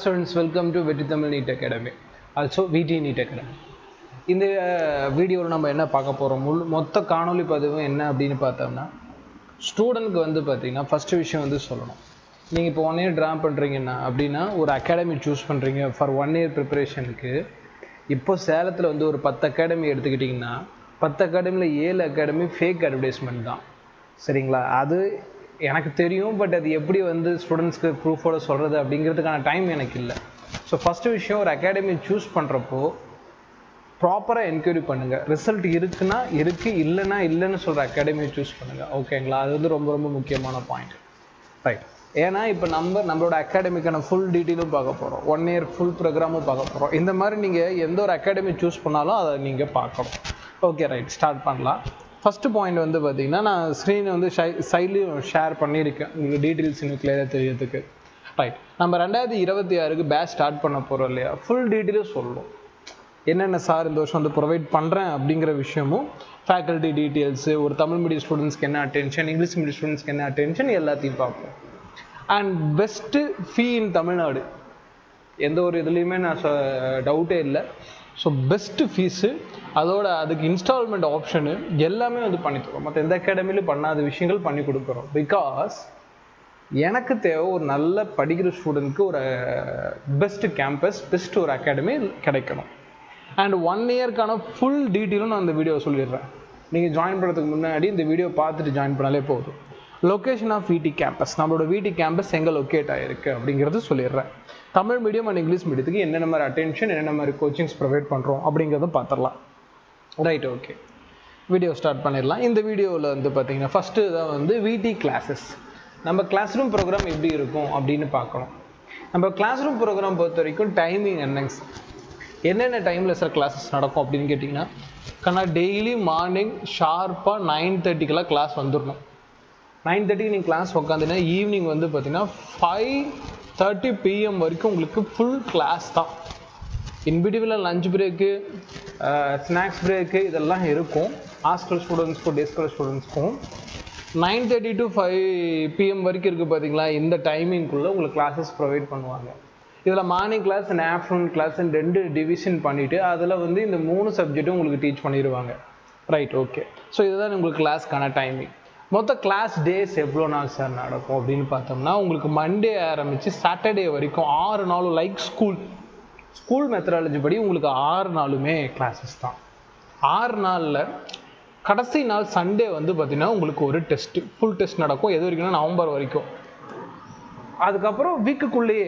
students, welcome to VT Tamil NEET Academy, also VT NEET Academy. இந்த வீடியோவில் நம்ம என்ன பார்க்க போகிறோம், மொத்த காணொலி பதிவு என்ன அப்படின்னு பார்த்தோம்னா, ஸ்டூடெண்ட்க்கு வந்து பார்த்தீங்கன்னா ஃபஸ்ட்டு விஷயம் வந்து சொல்லணும். நீங்கள் இப்போ 1 year ட்ரா பண்ணுறீங்கன்னா அப்படின்னா ஒரு அகாடமி சூஸ் பண்ணுறீங்க ஃபார் 1 year ப்ரிப்பரேஷனுக்கு. இப்போ சேலத்தில் வந்து ஒரு 10 அகாடமி எடுத்துக்கிட்டிங்கன்னா 10 அகாடமியில் 7 அகாடமி ஃபேக் அட்வர்டைஸ்மெண்ட் தான். சரிங்களா? அது எனக்கு தெரியும், பட் அது எப்படி வந்து ஸ்டூடெண்ட்ஸ்க்கு ப்ரூஃபோட சொல்கிறது அப்படிங்கிறதுக்கான டைம் எனக்கு இல்லை. ஸோ ஃபஸ்ட்டு விஷயம், ஒரு அகாடமி சூஸ் பண்ணுறப்போ ப்ராப்பராக என்கொயரி பண்ணுங்கள். ரிசல்ட் இருக்குன்னா இருக்குது, இல்லைன்னா இல்லைன்னு சொல்கிற அகாடமியை சூஸ் பண்ணுங்கள். ஓகேங்களா? அது வந்து ரொம்ப ரொம்ப முக்கியமான பாயிண்ட். ரைட். ஏன்னா இப்போ நம்மளோட அகாடமிக்கான ஃபுல் டீட்டெயிலும் பார்க்க போகிறோம், 1 year ஃபுல் ப்ரோக்ராமும் பார்க்க போகிறோம். இந்த மாதிரி நீங்கள் எந்த ஒரு அகாடமி சூஸ் பண்ணாலும் அதை நீங்கள் பார்க்கணும். ஓகே, ரைட், ஸ்டார்ட் பண்ணலாம். ஃபஸ்ட்டு பாயிண்ட் வந்து பார்த்தீங்கன்னா, நான் ஸ்க்ரீனை வந்து சைட்லையும் ஷேர் பண்ணியிருக்கேன் உங்களுக்கு டீட்டெயில்ஸ் இன்னும் கிளியராக தெரியறதுக்கு. ரைட். நம்ம 2026க்கு பேட்ச் ஸ்டார்ட் பண்ண போகிறோம் இல்லையா? ஃபுல் டீட்டெயிலும் சொல்லணும். என்னென்ன சார் இந்த வருஷம் வந்து ப்ரொவைட் பண்ணுறேன் அப்படிங்கிற விஷயமும், ஃபேக்கல்ட்டி டீட்டெயில்ஸு, ஒரு தமிழ் மீடியம் ஸ்டூடெண்ட்ஸ்க்கு என்ன அட்டென்ஷன், இங்கிலீஷ் மீடியம் ஸ்டூடெண்ட்ஸ்க்கு என்ன அட்டென்ஷன், எல்லாத்தையும் பார்ப்போம். அண்ட் பெஸ்ட்டு ஃபீ இன் தமிழ்நாடு, எந்த ஒரு இதுலேயுமே நான் டவுட்டே இல்லை. ஸோ பெஸ்ட்டு ஃபீஸு, அதோட அதுக்கு இன்ஸ்டால்மெண்ட் ஆப்ஷனு எல்லாமே வந்து பண்ணித்தரோம். மற்ற எந்த அகாடமிலையும் பண்ணாத விஷயங்கள் பண்ணி கொடுக்குறோம். பிகாஸ் எனக்கு தேவை ஒரு நல்ல படிக்கிற ஸ்டூடெண்ட்க்கு ஒரு பெஸ்ட்டு கேம்பஸ், பெஸ்ட் ஒரு அகாடமி கிடைக்கணும். அண்ட் 1 yearக்கான ஃபுல் டீட்டெயிலும் நான் இந்த வீடியோ சொல்லிடுறேன். நீங்கள் ஜாயின் பண்ணுறதுக்கு முன்னாடி இந்த வீடியோ பார்த்துட்டு ஜாயின் பண்ணாலே போதும். லொக்கேஷன் ஆஃப் VT கேம்பஸ், நம்மளோட VT கேம்பஸ் எங்கே லொக்கேட் ஆகிருக்கு அப்படிங்கிறது சொல்லிடுறேன். தமிழ் மீடியம் அண்ட் இங்கிலீஷ் மீடியத்துக்கு என்னென்ன மாதிரி அட்டென்ஷன், என்னென்ன மாதிரி கோச்சிங்ஸ் ப்ரொவைட் பண்ணுறோம் அப்படிங்கிறத பார்த்துடலாம். ரைட், ஓகே, வீடியோ ஸ்டார்ட் பண்ணிடலாம். இந்த வீடியோவில் வந்து பார்த்தீங்கன்னா ஃபஸ்ட்டு தான் வந்து VT கிளாஸஸ். நம்ம கிளாஸ் ரூம் ப்ரோக்ராம் எப்படி இருக்கும் அப்படின்னு பார்க்கணும். நம்ம கிளாஸ் ரூம் ப்ரோக்ராம் பொறுத்த வரைக்கும் டைமிங் என்னென்ன டைமில் சார் கிளாஸஸ் நடக்கும் அப்படின்னு கேட்டிங்கன்னா, டெய்லி மார்னிங் ஷார்ப்பாக 9:30க்கெல்லாம் கிளாஸ் வந்துடணும். 9:30 நீங்கள் கிளாஸ் உட்காந்துன்னா ஈவினிங் வந்து பார்த்தீங்கன்னா 5:30 PM வரைக்கும் உங்களுக்கு ஃபுல் கிளாஸ் தான். இன்பிடிவில் லஞ்ச் பிரேக்கு, ஸ்நாக்ஸ் பிரேக்கு இதெல்லாம் இருக்கும். ஹாஸ்டல் ஸ்டூடெண்ட்ஸ்க்கும் டே ஸ்காலர் ஸ்டூடெண்ட்ஸ்க்கும் 9:30 to 5 PM வரைக்கும் இருக்குது பார்த்தீங்களா? இந்த டைமிங்குள்ளே உங்களுக்கு கிளாஸஸ் ப்ரொவைட் பண்ணுவாங்க. இதில் morning class and afternoon class 2 division பண்ணிவிட்டு அதில் வந்து இந்த 3 சப்ஜெக்ட்டும் உங்களுக்கு டீச் பண்ணிடுவாங்க. Right, okay. ஸோ இதுதான் உங்களுக்கு கிளாஸ்க்கான டைமிங். மொத்த கிளாஸ் டேஸ் எவ்வளோ நாள் சார் நடக்கும் அப்படின்னு பார்த்தோம்னா, உங்களுக்கு மண்டே ஆரம்பித்து சாட்டர்டே வரைக்கும் 6 நாளும், லைக் ஸ்கூல் மெத்தடாலஜி படி உங்களுக்கு 6 நாளுமே கிளாஸஸ் தான். 6 நாளில் கடைசி நாள் சண்டே வந்து பார்த்திங்கன்னா உங்களுக்கு ஒரு டெஸ்ட்டு, ஃபுல் டெஸ்ட் நடக்கும். எது வரைக்கும்னா நவம்பர் வரைக்கும். அதுக்கப்புறம் வீக்குக்குள்ளேயே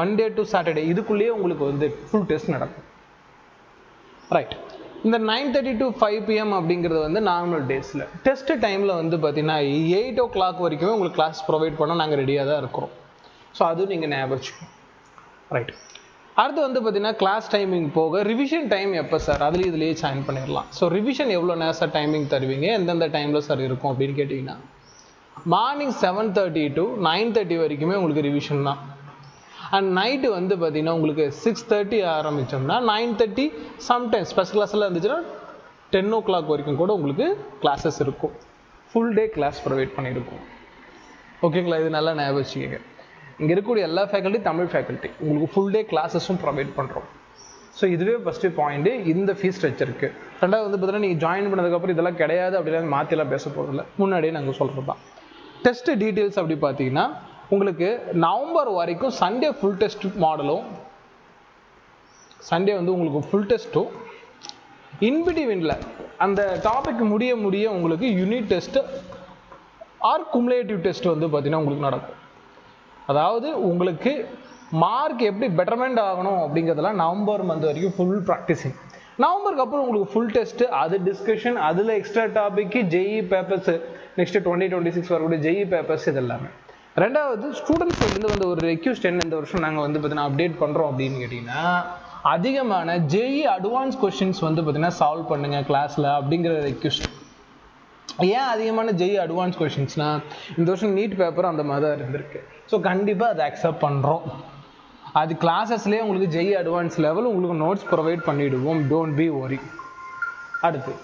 மண்டே டு சாட்டர்டே இதுக்குள்ளேயே உங்களுக்கு வந்து ஃபுல் டெஸ்ட் நடக்கும். ரைட். இந்த 9:30 to 5 PM அப்படிங்கிறது வந்து நார்மல் டேஸில். டெஸ்ட் டைமில் வந்து பார்த்தீங்கன்னா 8 o'clock வரைக்குமே உங்களுக்கு கிளாஸ் ப்ரொவைட் பண்ண நாங்கள் ரெடியாக தான் இருக்கிறோம். ஸோ அதுவும் நீங்கள் ஞாபகம் வச்சுக்கோங்க. ரைட். அடுத்து வந்து பார்த்தீங்கன்னா கிளாஸ் டைமிங் போக ரிவிஷன் டைம் எப்போ சார், இதுலேயே ஜாயின் பண்ணிடலாம். ஸோ ரிவிஷன் எவ்வளோ நேரம் சார் டைமிங் தருவீங்க, எந்தெந்த டைமில் சார் இருக்கும் அப்படின்னு கேட்டிங்கன்னா, மார்னிங் 7:30 to 9:30 வரைக்குமே உங்களுக்கு ரிவிஷன் தான். அண்ட் நைட்டு வந்து பார்த்தீங்கன்னா உங்களுக்கு 6:30 ஆரம்பித்தோம்னா 9:30, சம்டைம்ஸ் ஸ்பெஷல் கிளாஸில் இருந்துச்சுன்னா 10 o'clock வரைக்கும் கூட உங்களுக்கு கிளாஸஸ் இருக்கும். ஃபுல் டே கிளாஸ் ப்ரொவைட் பண்ணியிருக்கோம். ஓகேங்களா? இது நல்லா ஞாபகம் வச்சுக்கோங்க. இங்கே இருக்கக்கூடிய எல்லா ஃபேக்கல்ட்டி தமிழ் ஃபேக்கல்ட்டி உங்களுக்கு ஃபுல் டே கிளாஸஸும் ப்ரொவைட் பண்ணுறோம். ஸோ இதுவே ஃபஸ்ட்டு பாயிண்ட்டு இந்த ஃபீஸ் ஸ்ட்ரக்சருக்கு. ரெண்டாவது வந்து பார்த்தீங்கன்னா, நீங்கள் ஜாயின் பண்ணதுக்கப்புறம் இதெல்லாம் கிடையாது அப்படிலாம் மாற்றிலாம் பேச போகிறதில்ல, முன்னாடியே நாங்கள் சொல்கிறது தான். டெஸ்ட் டீட்டெயில்ஸ் அப்படி பார்த்தீங்கன்னா, உங்களுக்கு நவம்பர் வரைக்கும் சண்டே ஃபுல் டெஸ்ட் மாடலும், சண்டே வந்து உங்களுக்கு ஃபுல் டெஸ்ட்டும், இன்பிட்வீனில் அந்த டாபிக் முடிய உங்களுக்கு unit test or cumulative test வந்து பார்த்தீங்கன்னா உங்களுக்கு நடக்கும். அதாவது உங்களுக்கு மார்க் எப்படி பெட்டர்மெண்ட் ஆகணும் அப்படிங்கிறதெல்லாம் நவம்பர் மந்த் வரைக்கும் ஃபுல் ப்ராக்டிஸிங். நவம்பருக்கு அப்புறம் உங்களுக்கு ஃபுல் டெஸ்ட்டு, அது டிஸ்கஷன், அதில் எக்ஸ்ட்ரா டாபிக்கு, JEE பேப்பர்ஸு, நெக்ஸ்ட்டு 2026 வரக்கூடிய JEE பேப்பர்ஸ், இது எல்லாமே. ரெண்டாவது, ஸ்டூடெண்ட்ஸ் வந்து ஒரு ரெக்யூஸ்ட் என்ன இந்த வருஷம் நாங்கள் வந்து பார்த்தீங்கன்னா அப்டேட் பண்ணுறோம் அப்படின்னு கேட்டிங்கன்னா, அதிகமான JEE அட்வான்ஸ் கொஸ்டின்ஸ் வந்து பார்த்தீங்கன்னா சால்வ் பண்ணுங்கள் கிளாஸில் அப்படிங்கிற ரெக்யூஸ்ட். ஏன் அதிகமான JEE அட்வான்ஸ் கொஸ்டின்ஸ்னால், இந்த வருஷம் நீட் பேப்பர் அந்த மாதிரி தான் இருந்திருக்கு. ஸோ கண்டிப்பாக அதை அக்செப்ட் பண்ணுறோம். அது கிளாஸஸ்லேயே உங்களுக்கு JEE அட்வான்ஸ் லெவல் உங்களுக்கு நோட்ஸ் ப்ரொவைட் பண்ணிவிடுவோம். Don't be worry. அடுத்து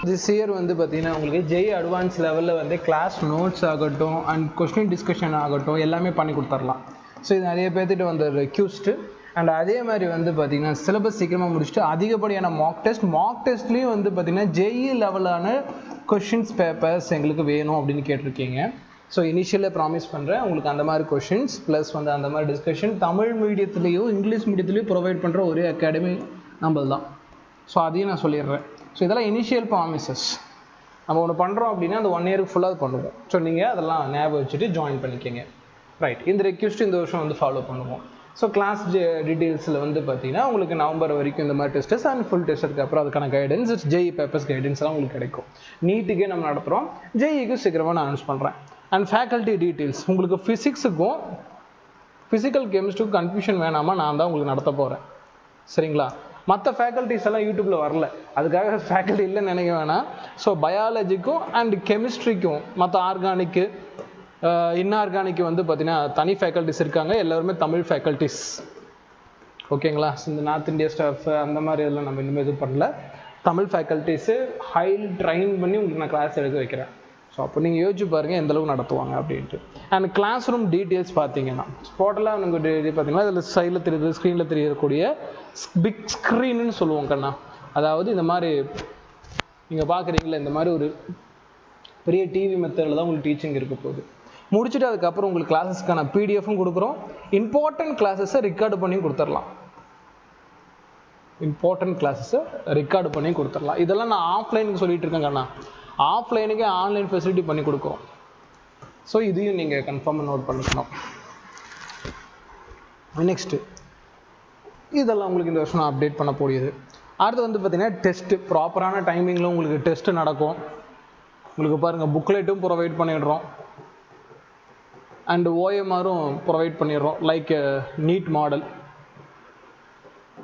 திஸ் இயர் வந்து பார்த்தீங்கன்னா உங்களுக்கு ஜெய் அட்வான்ஸ் லெவலில் வந்து கிளாஸ் நோட்ஸ் ஆகட்டும் அண்ட் கொஸ்டின் டிஸ்கஷன் ஆகட்டும் எல்லாமே பண்ணி கொடுத்துர்லாம். ஸோ இது நிறைய பேர்த்திட்ட வந்து ரெக்யூஸ்டு. அண்ட் அதே மாதிரி வந்து பார்த்திங்கன்னா சிலபஸ் சீக்கிரமாக முடிச்சுட்டு அதிகப்படியான மாக் டெஸ்ட்லேயும் வந்து பார்த்திங்கன்னா ஜெய் லெவலான கொஷின்ஸ் பேப்பர்ஸ் எங்களுக்கு வேணும் அப்படின்னு கேட்டிருக்கீங்க. ஸோ இனிஷியலாக ப்ராமிஸ் பண்ணுறேன் உங்களுக்கு அந்த மாதிரி கொஷின்ஸ் ப்ளஸ் வந்து அந்த மாதிரி டிஸ்கஷன் தமிழ் மீடியத்துலேயும் இங்கிலீஷ் மீடியத்துலேயும் ப்ரொவைட் பண்ணுற ஒரே அகாடமி நம்மளது தான். ஸோ அதையும் நான் சொல்லிடுறேன். ஸோ இதெல்லாம் இனிஷியல் ப்ராமிசஸ். நம்ம ஒன்று பண்ணுறோம் அப்படின்னா அந்த 1 இயருக்கு ஃபுல்லாக பண்ணுவோம். ஸோ நீங்கள் அதெல்லாம் ஞாபகம் வச்சுட்டு ஜாயின் பண்ணிக்கோங்க. ரைட், இந்த ரெக்வெஸ்ட் இந்த வருஷம் வந்து ஃபாலோ பண்ணுவோம். ஸோ கிளாஸ் டீட்டெயில்ஸில் வந்து பார்த்தீங்கன்னா உங்களுக்கு நவம்பர் வரைக்கும் இந்த மாதிரி டெஸ்டஸ் அண்ட் ஃபுல் டெஸ்ட்டுக்கு அப்புறம் அதுக்கான கைடன்ஸ் ஜெய் பேப்பர்ஸ் கைடன்ஸ்லாம் உங்களுக்கு கிடைக்கும். நீட்டுக்கே நம்ம நடத்துகிறோம், ஜெய்க்கு சீக்கிரமாக நான் அனௌன்ஸ் பண்ணுறேன். அண்ட் ஃபேக்கல்ட்டி டீட்டெயில்ஸ் உங்களுக்கு ஃபிசிக்ஸுக்கும் ஃபிசிக்கல் கெமிஸ்ட்ரிக்கும் கன்ஃபியூஷன் வேணாமா, நான் தான் உங்களுக்கு நடத்த போகிறேன். சரிங்களா? மற்ற ஃபேக்கல்ட்டிஸ் எல்லாம் யூடியூப்பில் வரல, அதுக்காக ஃபேக்கல்ட்டி இல்லைன்னு நினைக்க வேணாம். ஸோ பயாலஜிக்கும் அண்ட் கெமிஸ்ட்ரிக்கும் மற்ற ஆர்கானிக்கு இன்ஆர்கானிக்கு வந்து பார்த்தீங்கன்னா தனி ஃபேக்கல்ட்டிஸ் இருக்காங்க, எல்லாருமே தமிழ் ஃபேக்கல்ட்டிஸ். ஓகேங்களா? இந்த நார்த் இந்தியா ஸ்டாஃப் அந்த மாதிரி இதெல்லாம் நம்ம இன்னுமே எதுவும் பண்ணல. தமிழ் ஃபேக்கல்ட்டிஸு ஹைலி ட்ரைன் பண்ணி உங்களுக்கு நான் கிளாஸ் எடுக்க வைக்கிறேன். ஸோ அப்போ நீங்கள் யோசிச்சு பாருங்கள் எந்தளவுக்கு நடத்துவாங்க அப்படின்ட்டு. அண்ட் கிளாஸ் ரூம் டீட்டெயில்ஸ் பார்த்தீங்கன்னா டோட்டலாக உங்களுக்கு பார்த்தீங்கன்னா இதில் சைடில் தெரியுது, ஸ்க்ரீனில் தெரியக்கூடிய பிக் ஸ்க்ரீன்னு சொல்லுவோம் கண்ணா. அதாவது இந்த மாதிரி நீங்கள் பார்க்குறீங்களா, இந்த மாதிரி ஒரு பெரிய டிவி மெத்தடில் தான் உங்களுக்கு டீச்சிங் இருக்க போகுது. முடிச்சுட்டு அதுக்கப்புறம் உங்களுக்கு கிளாஸஸ்க்கான பிடிஎஃப்பும் கொடுக்குறோம். இம்பார்ட்டன்ட் கிளாஸஸை ரெக்கார்டு பண்ணி கொடுத்துடலாம். இதெல்லாம் நான் ஆஃப்லைனுக்கு சொல்லிட்டு இருக்கேன் கண்ணா. ஆஃப்லைனுக்கே ஆன்லைன் ஃபெசிலிட்டி பண்ணி கொடுக்குறோம். ஸோ இதையும் நீங்கள் கன்ஃபார்மாக நோட் பண்ணிக்கணும். நெக்ஸ்ட்டு இதெல்லாம் உங்களுக்கு இந்த வருஷம் நான் அப்டேட் பண்ண போடியது. அடுத்து வந்து பார்த்தீங்கன்னா டெஸ்ட்டு ப்ராப்பரான டைமிங்கில் உங்களுக்கு டெஸ்ட்டு நடக்கும். உங்களுக்கு பாருங்கள் புக்லெட்டும் ப்ரொவைட் பண்ணிடுறோம் அண்டு ஓஎம்ஆரும் ப்ரொவைட் பண்ணிடுறோம் லைக் நீட் மாடல்.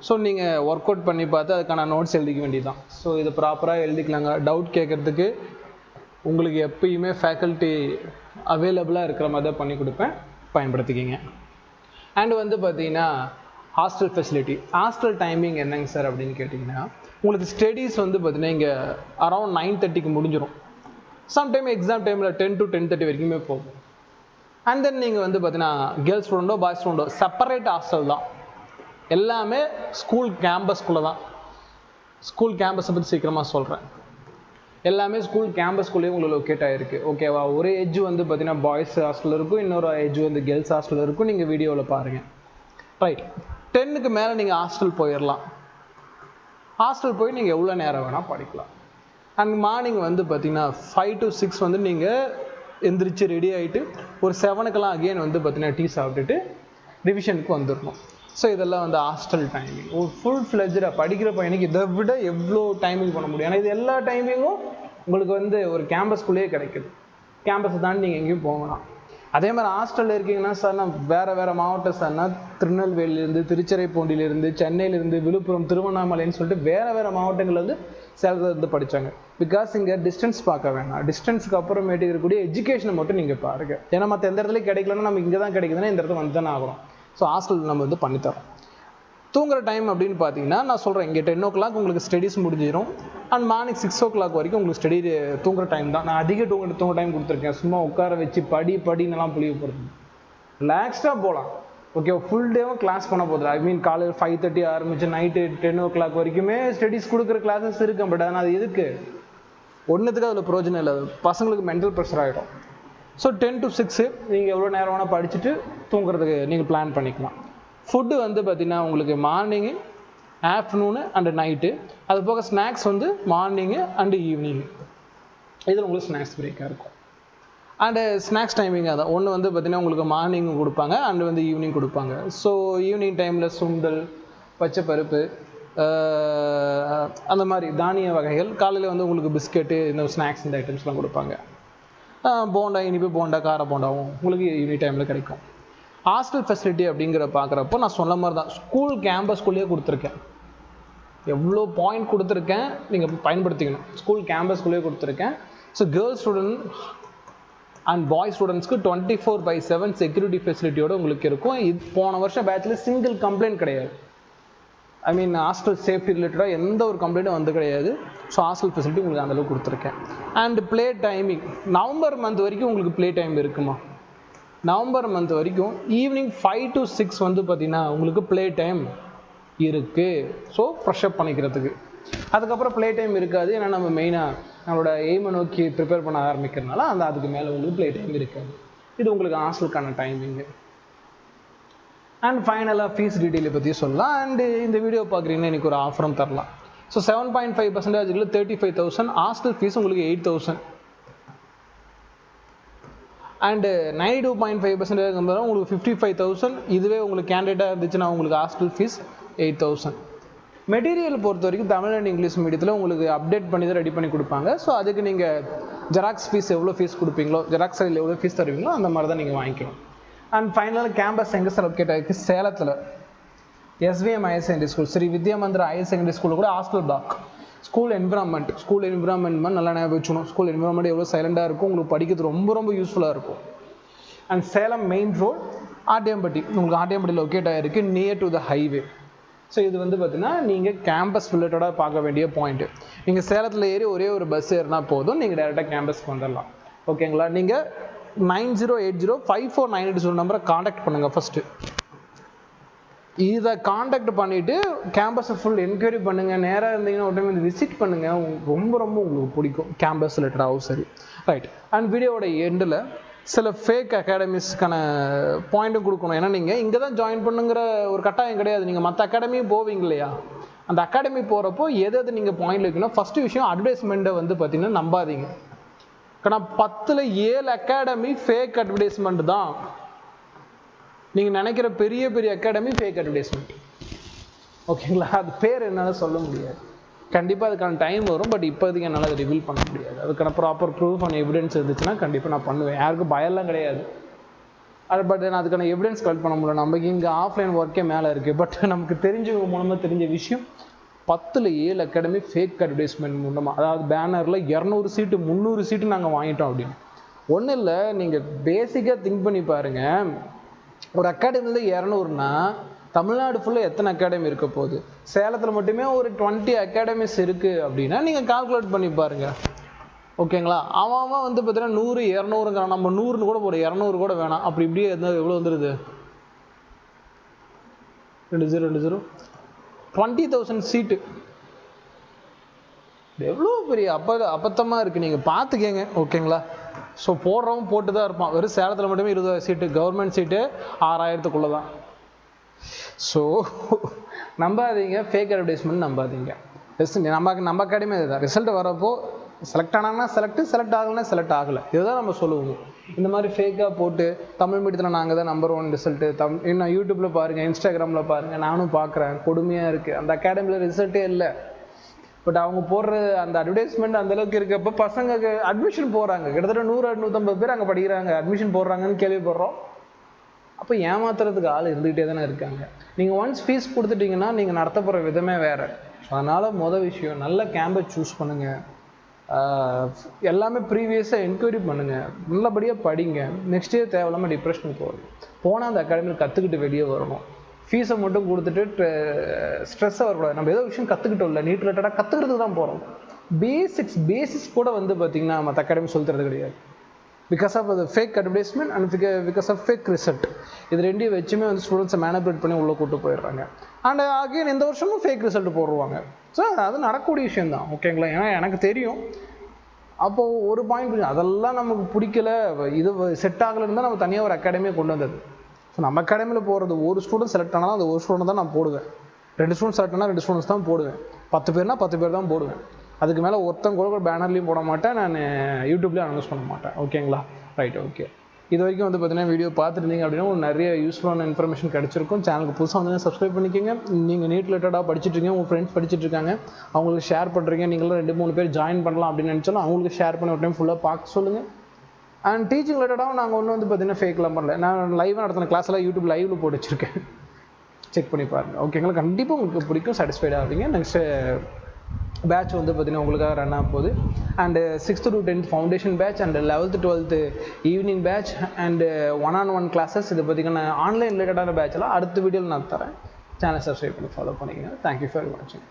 ஸோ நீங்கள் ஒர்க் அவுட் பண்ணி பார்த்து அதுக்கான நோட்ஸ் எழுதிக்க வேண்டியதுதான். ஸோ இதை ப்ராப்பராக எழுதிக்கலாங்க. டவுட் கேட்குறதுக்கு உங்களுக்கு எப்பயுமே ஃபேக்கல்ட்டி அவைலபிளாக இருக்கிற மாதிரி தான் பண்ணி கொடுப்பேன், பயன்படுத்திக்கிங்க. அண்டு வந்து பார்த்தீங்கன்னா ஹாஸ்டல் ஃபெசிலிட்டி, ஹாஸ்டல் டைமிங் என்னங்க சார் அப்படின்னு கேட்டிங்கன்னா உங்களுக்கு ஸ்டடீஸ் வந்து பார்த்தீங்கன்னா இங்கே அரௌண்ட் 9:30க்கு முடிஞ்சிடும். சம்டைம் எக்ஸாம் டைமில் 10 to 10:30 வரைக்குமே போகும். அண்ட் தென் நீங்கள் வந்து பார்த்தீங்கன்னா கேர்ள்ஸ் ஸ்டூடெண்டோ பாய்ஸ் ஸ்டூடெண்டோ செப்பரேட் ஹாஸ்டல் தான். எல்லாமே ஸ்கூல் கேம்பஸ்குள்ளே தான். ஸ்கூல் கேம்பஸை பற்றி சீக்கிரமாக சொல்கிறேன். எல்லாமே ஸ்கூல் கேம்பஸ்குள்ளேயே உங்களுக்கு லொக்கேட் ஆகிருக்கு. ஓகேவா? ஒரு எஜ்ஜு வந்து பார்த்தீங்கன்னா பாய்ஸ் ஹாஸ்டல் இருக்கும், இன்னொரு எஜ்ஜு வந்து கேர்ள்ஸ் ஹாஸ்டல் இருக்கும். நீங்கள் வீடியோவில் பாருங்கள். ரைட், 10க்கு மேலே நீங்கள் ஹாஸ்டல் போயிடலாம். ஹாஸ்டல் போய் நீங்கள் எவ்வளோ நேரம் வேணால் படிக்கலாம். அண்ட் மார்னிங் வந்து பார்த்தீங்கன்னா 5 to 6 வந்து நீங்கள் எந்திரிச்சு ரெடி ஆகிட்டு ஒரு 7க்கெல்லாம் அகெயின் வந்து பார்த்தீங்கன்னா டீ சாப்பிட்டுட்டு ரிவிஷனுக்கு வந்துடணும். ஸோ இதெல்லாம் வந்து ஹாஸ்டல் டைமிங். ஒரு ஃபுல் ஃப்ளெஜ்டாக படிக்கிற பையனுக்கு இதை விட எவ்வளோ டைமிங் பண்ண முடியும். ஏன்னா இது எல்லா டைமிங்கும் உங்களுக்கு வந்து ஒரு கேம்பஸ்குள்ளேயே கிடைக்குது. கேம்பஸை தாண்டி நீங்கள் எங்கேயும் போகலாம். அதே மாதிரி ஹாஸ்டலில் இருக்கீங்கன்னா சார் நான் வேறு மாவட்டம் சார்னா திருநெல்வேலியிலேருந்து, திருச்சிராப்பள்ளியிலேருந்து, சென்னையிலேருந்து, விழுப்புரம், திருவண்ணாமலைன்னு சொல்லிட்டு வேறு மாவட்டங்கள்லேருந்து சிலர் வந்து படித்தாங்க. பிகாஸ் இங்கே டிஸ்டன்ஸ் பார்க்க வேணாம். டிஸ்டன்ஸுக்கு அப்புறமேட்டு இருக்கக்கூடிய எஜுகேஷனை மட்டும் நீங்கள் பாருங்கள். ஏன்னா மற்ற எந்த இடத்துலையும் கிடைக்கலன்னா நமக்கு இங்கே தான் கிடைக்குதுன்னா இந்த இடத்துல வந்து தானே ஆகணும். ஸோ ஹாஸ்டல் நம்ம வந்து பண்ணித்தரோம். தூங்குற டைம் அப்படின்னு பார்த்தீங்கன்னா நான் சொல்கிறேன், இங்கே 10 o'clock உங்களுக்கு ஸ்டடீஸ் முடிஞ்சிடும். அண்ட் மார்னிங் 6 o'clock வரைக்கும் உங்களுக்கு ஸ்டடி தூங்குற டைம் தான். நான் அதிக தூங்குற டைம் கொடுத்துருக்கேன். சும்மா உட்கார வச்சு படினெல்லாம் புளிய போகிறது. ரிலாக்ஸ்டாக போகலாம். ஓகே, ஃபுல் டேவும் கிளாஸ் பண்ண போகுது. ஐ மீன் காலையில் 5:30 ஆரம்பிச்சு நைட்டு 10 o'clock வரைக்குமே ஸ்டடீஸ் கொடுக்குற கிளாஸஸ் இருக்கு. பட் ஆனால் அது எதுக்கு? ஒன்றுத்துக்கு அதில் பிரயோஜனம் இல்லை. பசங்களுக்கு மென்டல் ப்ரெஷர் ஆகிடும். ஸோ 10 to 6 நீங்கள் எவ்வளோ நேரம் வேணால் படிச்சுட்டு தூங்குறதுக்கு நீங்கள் பிளான் பண்ணிக்கலாம். ஃபுட்டு வந்து பார்த்திங்கன்னா உங்களுக்கு மார்னிங்கு, ஆஃப்டர்நூனு அண்டு நைட்டு. அது போக ஸ்நாக்ஸ் வந்து மார்னிங்கு அண்டு ஈவினிங். இதில் உங்களுக்கு ஸ்நாக்ஸ் பிரேக்காக இருக்கும். அண்டு ஸ்நாக்ஸ் டைமிங் அதான் ஒன்று வந்து பார்த்திங்கன்னா உங்களுக்கு மார்னிங் கொடுப்பாங்க அண்டு வந்து ஈவினிங் கொடுப்பாங்க. ஸோ ஈவினிங் டைமில் சுண்டல், பச்சை பருப்பு, அந்த மாதிரி தானிய வகைகள். காலையில் வந்து உங்களுக்கு பிஸ்கெட்டு, இந்த ஸ்நாக்ஸ் இந்த ஐட்டம்ஸ்லாம் கொடுப்பாங்க. போண்டா, இனிப்பு போண்டா, கார போண்டாவும் உங்களுக்கு ஈவினிங் டைமில் கிடைக்கும். ஹாஸ்டல் ஃபெசிலிட்டி அப்படிங்கிற பார்க்குறப்போ நான் சொன்ன மாதிரி தான் ஸ்கூல் கேம்பஸ்குள்ளேயே கொடுத்துருக்கேன். எவ்வளோ பாயிண்ட் கொடுத்துருக்கேன், நீங்கள் பயன்படுத்திக்கணும். ஸ்கூல் கேம்பஸ்குள்ளேயே கொடுத்துருக்கேன். So girls student and boys ஸ்டூடெண்ட்ஸ்க்கு 24/7 செக்யூரிட்டி ஃபெசிலிட்டியோடு உங்களுக்கு இருக்கும். இது போன வருஷம் பேட்சில் சிங்கிள் கம்ப்ளைண்ட் கிடையாது. ஐ மீன் ஹாஸ்டல் சேஃப்டி ரிலேட்டடாக எந்த ஒரு கம்ப்ளைண்ட்டும் வந்து கிடையாது. ஸோ ஹாஸ்டல் ஃபெசிலிட்டி உங்களுக்கு அந்தளவுக்கு கொடுத்துருக்கேன். And play timing November month வரைக்கும் உங்களுக்கு ப்ளே டைம் இருக்குமா? நவம்பர் மந்த் வரைக்கும் ஈவினிங் 5 to 6 வந்து பார்த்திங்கன்னா உங்களுக்கு ப்ளே டைம் இருக்குது. ஸோ ஃப்ரெஷ்அப் பண்ணிக்கிறதுக்கு. அதுக்கப்புறம் ப்ளே டைம் இருக்காது. ஏன்னா நம்ம மெயினாக நம்மளோட எய்மை நோக்கி ப்ரிப்பேர் பண்ண ஆரம்பிக்கிறதுனால அதுக்கு மேலே உங்களுக்கு ப்ளே டைம் இருக்காது. இது உங்களுக்கு ஹாஸ்டலுக்கான டைமிங்கு. அண்ட் ஃபைனலாக ஃபீஸ் டீட்டெயிலை பற்றி சொல்லலாம். அண்டு இந்த வீடியோ பார்க்குறீங்கன்னா எனக்கு ஒரு ஆஃபரும் தரலாம். ஸோ 7.5% 35,000. ஹாஸ்டல் ஃபீஸ் உங்களுக்கு 8,000. அண்டு 92.5% உங்களுக்கு 55,000. இதுவே உங்களுக்கு கேண்டிடேட்டாக இருந்துச்சுன்னா உங்களுக்கு ஹாஸ்டல் ஃபீஸ் 8,000. மெட்டீரியல் பொறுத்த வரைக்கும் தமிழ் அண்ட் இங்கிலீஷ் மீடியத்தில் உங்களுக்கு அப்டேட் பண்ணி தான் ரெடி பண்ணி கொடுப்பாங்க. ஸோ அதுக்கு நீங்கள் ஜெராக்ஸ் ஃபீஸ் எவ்வளோ ஃபீஸ் கொடுப்பீங்களோ, ஜெராக்ஸ் சைடில் எவ்வளோ ஃபீஸ் தருவீங்களோ அந்த மாதிரி தான் நீங்கள் வாங்கிக்கணும். அண்ட் ஃபைனலாக கேம்பஸ் எங்கே லொக்கேட் ஆகிருக்கு? சேலத்தில் SVM higher secondary school, Sri Vidya Mandira higher secondary ஸ்கூலில் கூட ஹாஸ்டல் பிளாக். ஸ்கூல் என்விரான்மெண்ட் நல்லா ஞாபகம் வச்சுக்கணும். ஸ்கூல் என்விரான்மெண்ட் எவ்வளோ சைலண்டாக இருக்கும், உங்களுக்கு படிக்கிறது ரொம்ப ரொம்ப யூஸ்ஃபுல்லாக இருக்கும். And Salem main road Attiyampatti, உங்களுக்கு ஆட்டியம்பட்டியில் லொக்கேட் ஆகிருக்கு near to the highway. So இது வந்து பார்த்தீங்கன்னா நீங்கள் கேம்பஸ் ரிலேட்டடாக பார்க்க வேண்டிய பாயிண்ட்டு. நீங்கள் சேலத்தில் ஏறி ஒரே ஒரு பஸ் ஏறினா போதும், நீங்கள் டேரெக்டாக கேம்பஸ்க்கு வந்துடலாம். ஓகேங்களா? நீங்கள் 90805498 நம்பரை காண்டாக்ட் பண்ணுங்கள். ஃபஸ்ட்டு இதை காண்டாக்ட் பண்ணிவிட்டு கேம்பஸை ஃபுல் என்கொயரி பண்ணுங்கள். நேராக இருந்தீங்கன்னா ஒரு டைம் வந்து விசிட் பண்ணுங்கள். ரொம்ப ரொம்ப உங்களுக்கு பிடிக்கும் கேம்பஸ் ரிலேட்டடாகவும் சரி. ரைட். அண்ட் வீடியோவோட எண்டில் சில ஃபேக் அகாடமிஸ்க்கான பாயிண்ட்டும் கொடுக்கணும். ஏன்னா நீங்கள் இங்கே தான் ஜாயின் பண்ணுங்கிற ஒரு கட்டாயம் கிடையாது. நீங்கள் மற்ற அகாடமியும் போவீங்க இல்லையா? அந்த அகாடமி போகிறப்போ எது நீங்கள் பாயிண்ட் வைக்கணும். ஃபஸ்ட்டு விஷயம் அட்வர்டைஸ்மெண்ட்டை வந்து பார்த்தீங்கன்னா நம்பாதீங்க. ஏன்னா 10ல் 7 அகாடமி ஃபேக் அட்வர்டைஸ்மெண்ட் தான். நீங்கள் நினைக்கிற பெரிய பெரிய அகாடமி ஃபேக் அட்வர்டைஸ்மெண்ட். ஓகேங்களா? அது பேர் என்னால் சொல்ல முடியாது. கண்டிப்பாக அதுக்கான டைம் வரும். பட் இப்போதைக்கு என்னால் அதை ரிவீல் பண்ண முடியாது. அதுக்கான ப்ராப்பர் ப்ரூஃப் அண்ட் எவிடன்ஸ் இருந்துச்சுன்னா கண்டிப்பாக நான் பண்ணுவேன். யாருக்கும் பயம்லாம் கிடையாது. பட் நான் அதுக்கான எவிடன்ஸ் கலெக்ட் பண்ண முடியல. நமக்கு இங்கே ஆஃப்லைன் ஒர்க்கே மேலே இருக்குது. பட் நமக்கு தெரிஞ்சவங்க மூலமாக தெரிஞ்ச விஷயம் 10ல் 7 அகாடமி ஃபேக் அட்வர்டைஸ்மெண்ட் மூலமாக, அதாவது பேனரில் 200 சீட்டு 300 சீட்டு நாங்கள் வாங்கிட்டோம் அப்படின்னு. ஒன்றும் இல்லை, நீங்கள் பேசிக்காக திங்க் பண்ணி பாருங்கள். ஒரு அகாடமியில் 200னா தமிழ்நாடு ஃபுல்லாக எத்தனை அகாடமி இருக்க போகுது? சேலத்தில் மட்டுமே ஒரு 20 அகாடமிஸ் இருக்குது அப்படின்னா நீங்கள் கால்குலேட் பண்ணி பாருங்கள். ஓகேங்களா? அவன் வந்து பார்த்தீங்கன்னா 100 200ங்கிறான். நம்ம 100ன்னு கூட போட 200 கூட வேணாம். அப்படி இப்படியே இருந்தால் எவ்வளோ வந்துடுது? 20 20,000 சீட்டு. எவ்வளோ பெரிய அபத்தமாக இருக்குது. நீங்கள் பார்த்துக்கங்க. ஓகேங்களா? ஸோ போடுறவன் போட்டு தான் இருப்பான். வெறும் சேலத்தில் மட்டுமே 20,000 சீட்டு, கவர்மெண்ட் சீட்டு 6,000க்குள்ளே தான். ஸோ நம்பாதீங்க, ஃபேக் அட்வர்டைஸ்மெண்ட் நம்பாதீங்க. நம்ம அகாடமி இதுதான். ரிசல்ட் வரப்போ செலக்ட் ஆனாங்கன்னா செலக்ட் ஆகலைன்னா செலக்ட் ஆகலை. இதுதான் நம்ம சொல்லுவோம். இந்த மாதிரி ஃபேக்காக போட்டு தமிழ் மீடியத்தில் நாங்கள் தான் நம்பர் 1 ரிசல்ட்டு இன்னும் யூடியூப்பில் பாருங்கள், இன்ஸ்டாகிராமில் பாருங்கள், நானும் பார்க்குறேன். கொடுமையாக இருக்குது. அந்த அகாடமியில் ரிசல்ட்டே இல்லை. பட் அவங்க போடுற அந்த அட்வர்டைஸ்மெண்ட் அந்தளவுக்கு இருக்கப்போ பசங்க அட்மிஷன் போகிறாங்க. கிட்டத்தட்ட 100-150 பேர் அங்கே படிக்கிறாங்க, அட்மிஷன் போடுறாங்கன்னு கேள்விப்படுறோம். அப்போ ஏமாத்துறதுக்கு ஆள் இருந்துகிட்டே தானே இருக்காங்க. நீங்கள் ஒன்ஸ் ஃபீஸ் கொடுத்துட்டிங்கன்னா நீங்கள் நடத்த போகிற விதமே வேறு. அதனால் விஷயம் நல்ல கேம்பஸ் சூஸ் பண்ணுங்கள். எல்லாமே ப்ரீவியஸாக என்கொயரி பண்ணுங்கள். நல்லபடியாக படிங்க. நெக்ஸ்ட் இயர் தேவையில்லாமல் டிப்ரெஷனுக்கு போனால் அந்த அகாடமியில் கற்றுக்கிட்டு வெளியே வரணும். ஃபீஸை மட்டும் கொடுத்துட்டு ஸ்ட்ரெஸ்ஸாக வரக்கூடாது. நம்ம ஏதோ விஷயம் கற்றுக்கிட்டோம் இல்லை, நீட் ரிலேட்டடாக கற்றுக்கிறதுக்கு தான் போகிறோம். பேசிக்ஸ் கூட வந்து பார்த்திங்கன்னா மற்ற அகாடமி சொல்லித்தரது கிடையாது. பிகாஸ் ஆஃப் அது fake advertisement and because of fake result. இது ரெண்டையும் வச்சுமே வந்து ஸ்டூடெண்ட்ஸை மேனிபுலேட் பண்ணி உள்ளே கூட்டு போயிடுறாங்க. அண்ட் அகைன் இந்த வருஷமும் ஃபேக் ரிசல்ட் போடுவாங்க. ஸோ அது நடக்கக்கூடிய விஷயம் தான். ஓகேங்களா? ஏன்னா எனக்கு தெரியும். அப்போது ஒரு பாயிண்ட் அதெல்லாம் நமக்கு பிடிக்கல, இது செட் ஆகலைன்னு தான் நம்ம தனியாக ஒரு அகாடமியை கொண்டு வந்தது. ஸோ நம்ம அகாடமியில் போகிறது ஒரு ஸ்டூடெண்ட் செலக்ட் ஆனாலும் அந்த ஒரு ஸ்டூடெண்ட் தான் நான் போடுவேன். 2 ஸ்டூடெண்ட் செலக்ட் ஆனால் 2 ஸ்டூடெண்ட்ஸ் தான் போடுவேன். 10 பேர்னா 10 பேர் தான் போடுவேன். அதுக்கு மேலே ஒருத்தங்க கூட பேனர்லையும் போட மாட்டேன், நான் யூடியூப்லேயும் அனௌன்ஸ் பண்ண மாட்டேன். ஓகேங்களா? ரைட். ஓகே. இது வரைக்கும் வந்து பார்த்தீங்கன்னா வீடியோ பார்த்துருந்தீங்க அப்படின்னா ஒரு நிறைய யூஸ்ஃபுல்லான இன்ஃபர்மேஷன் கிடச்சிருக்கும். சேனலுக்கு புதுசாக வந்து சப்ஸ்கிரைப் பண்ணிக்கோங்க. நீங்கள் நீட் ரிலேட்டடாக படிச்சுட்ருக்கீங்க, உங்கள் ஃப்ரெண்ட்ஸ் படிச்சுட்ருக்காங்க, அவங்களுக்கு ஷேர் பண்ணுறீங்க, நீங்களும் 2-3 பேர் ஜாயின் பண்ணலாம் அப்படின்னு நினச்சாலும் அவங்களுக்கு ஷேர் பண்ணி ஒரு டைம் ஃபுல்லாக பார்க்க சொல்லுங்கள். அண்ட் டீச்சிங் ரிலேட்டடாகவும் நாங்கள் ஒன்றும் வந்து பார்த்தீங்கன்னா ஃபேக்லாம் பண்ணல. நான் லைவாக நடத்தின கிளாஸெல்லாம் யூடியூப் லைவில் போட்டு வச்சுருக்கேன். செக் பண்ணி பாருங்கள். ஓகேங்களா? கண்டிப்பாக உங்களுக்கு பிடிக்கும், சாட்டிஸ்ஃபைடாக ஆகுவீங்க. நெக்ஸ்ட்டு பேட்ச் வந்து பார்த்தீங்கன்னா உங்களுக்காக ரன் ஆக போகுது. And 6th to 10th foundation batch and 11th 12th evening batch and 1-on-1 classes. இது பார்த்தீங்கன்னா ஆன்லைன் ரிலேட்டடான பேட்செல்லாம் அடுத்த வீடியோவில் நான் தரேன். சேனல் சப்ஸ்கிரைப் பண்ணி ஃபாலோ பண்ணிக்கங்க. தேங்க்யூ ஃபார் வாட்சிங்.